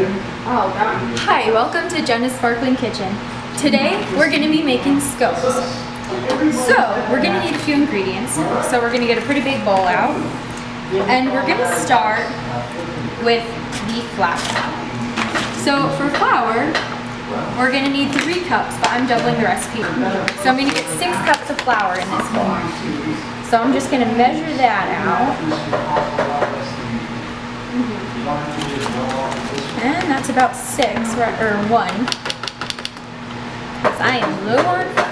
Hi, welcome to Jenna's Sparkling Kitchen. Today we're going to be making scones. So we're going to need a few ingredients. So we're going to get a pretty big bowl out, and we're going to start with the flour. So for flour, we're going to need 3 cups, but I'm doubling the recipe. So I'm going to get 6 cups of flour in this bowl. So I'm just going to measure that out. And that's about 6, or 1, because I am low on flour.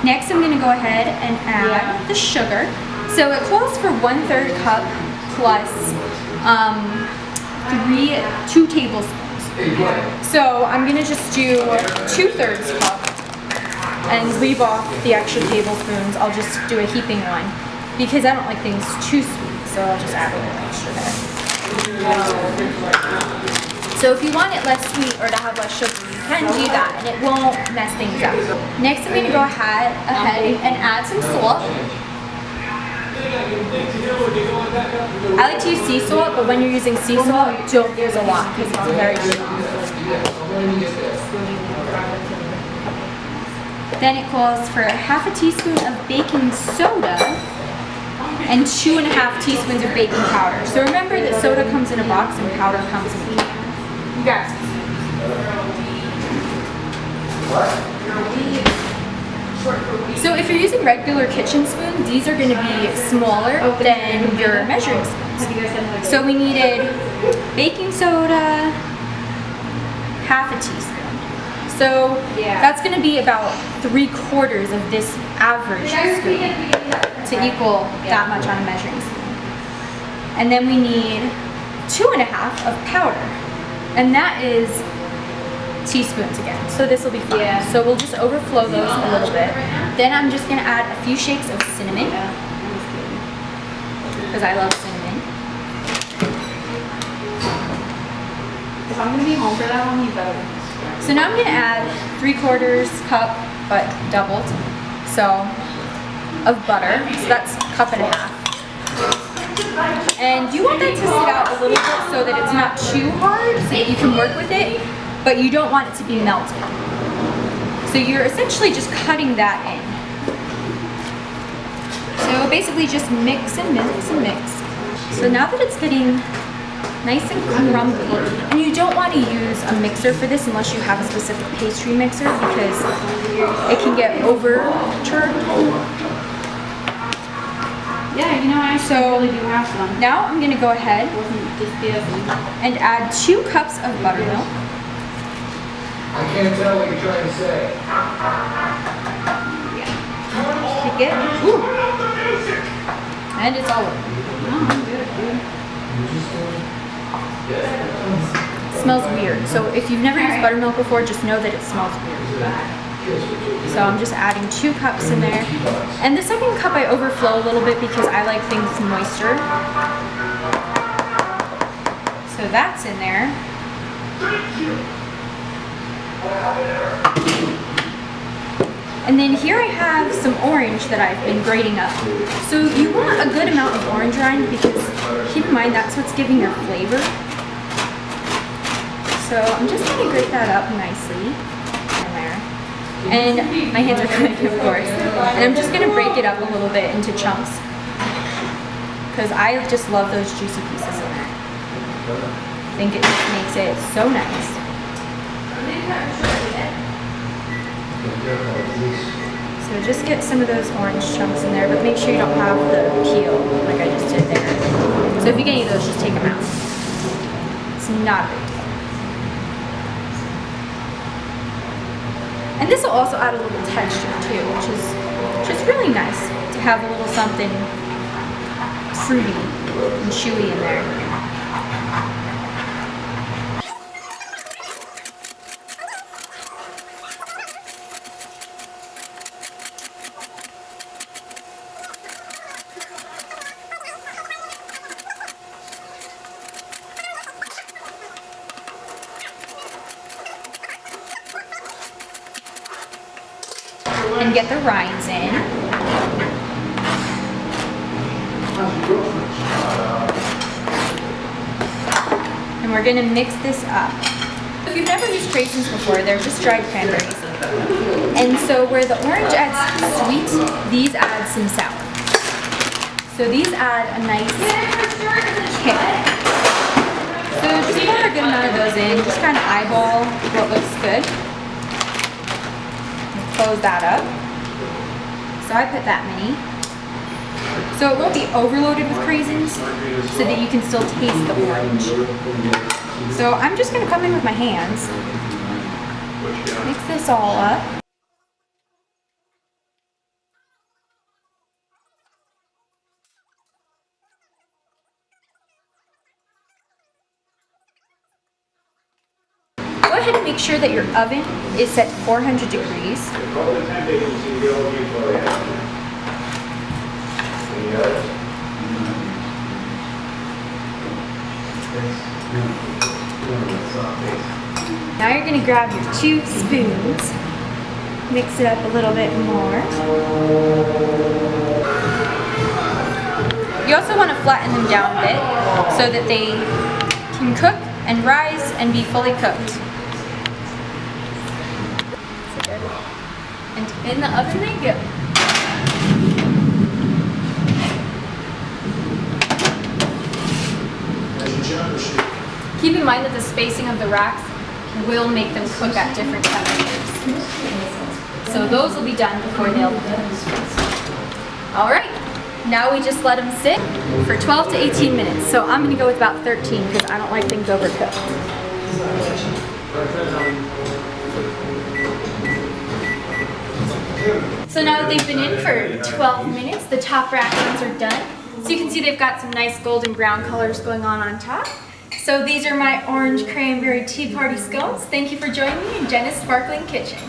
Next, I'm going to go ahead and add the sugar. So it calls for 1/3 cup plus 2 tablespoons. So I'm going to just do 2/3 cup and leave off the extra tablespoons. I'll just do a heaping one because I don't like things too sweet, so I'll just add a little extra there. So if you want it less sweet or to have less sugar, you can do that and it won't mess things up. Next, I'm going to go ahead and add some salt. I like to use sea salt, but when you're using sea salt, don't use a lot because it's very strong. Then it calls for 1/2 teaspoon of baking soda and 2.5 teaspoons of baking powder. So remember that soda comes in a box and powder comes in a can. You guys. So if you're using regular kitchen spoons, these are going to be smaller than your measuring spoons. So we needed baking soda, 1/2 teaspoon. So that's going to be about 3/4 of this average spoon to equal that much on a measuring spoon. And then we need 2.5 of powder. And that is teaspoons again. So this will be fine. So we'll just overflow those a little bit. Then I'm just going to add a few shakes of cinnamon. Because I love cinnamon. If I'm going to be home for that one, you better. So now I'm going to add 3/4 cup, but doubled. So, of butter. So that's 1.5 cups. And you want that to sit out a little bit so that it's not too hard, so that you can work with it, but you don't want it to be melted. So you're essentially just cutting that in. So basically just mix and mix and mix. So now that it's getting nice and crumbly, and you don't want to use a mixer for this unless you have a specific pastry mixer because it can get overturned. Yeah, you know, I really do have some. Now I'm going to go ahead and add 2 cups of buttermilk. I can't tell what you're trying to say. Take it. Ooh. And it's all over. Oh, good. It smells weird. So if you've never used buttermilk before, just know that it smells weird. So I'm just adding 2 cups in there. And the second cup I overflow a little bit because I like things moister. So that's in there. And then here I have some orange that I've been grating up. So you want a good amount of orange rind because keep in mind that's what's giving your flavor. So I'm just going to grate that up nicely. And my hands are clean, of course. And I'm just going to break it up a little bit into chunks. Because I just love those juicy pieces in there. I think it just makes it so nice. So just get some of those orange chunks in there, but make sure you don't have the peel like I just did there. So if you get any of those, just take them out. It's not a big deal. And this will also add a little texture too, which is just really nice to have a little something fruity and chewy in there. and get the rinds in. And we're gonna mix this up. If you've never used craisins before, they're just dried cranberries. And so where the orange adds sweet, these add some sour. So these add a nice kick. So just pour a good amount of those in, just kind of eyeball what looks good. And close that up. So I put that many. So it won't be overloaded with craisins, so that you can still taste the orange. So I'm just gonna come in with my hands, mix this all up. Go ahead and make sure that your oven is set to 400 degrees. Now you're going to grab your 2 spoons, mix it up a little bit more. You also want to flatten them down a bit so that they can cook and rise and be fully cooked. And in the oven they go. Keep in mind that the spacing of the racks will make them cook at different temperatures. So those will be done before they'll be done. All right, now we just let them sit for 12 to 18 minutes. So I'm gonna go with about 13 because I don't like things overcooked. So now that they've been in for 12 minutes, the top rack ones are done. So you can see they've got some nice golden brown colors going on top. So these are my orange cranberry tea party scones. Thank you for joining me in Jenna's Sparkling Kitchen.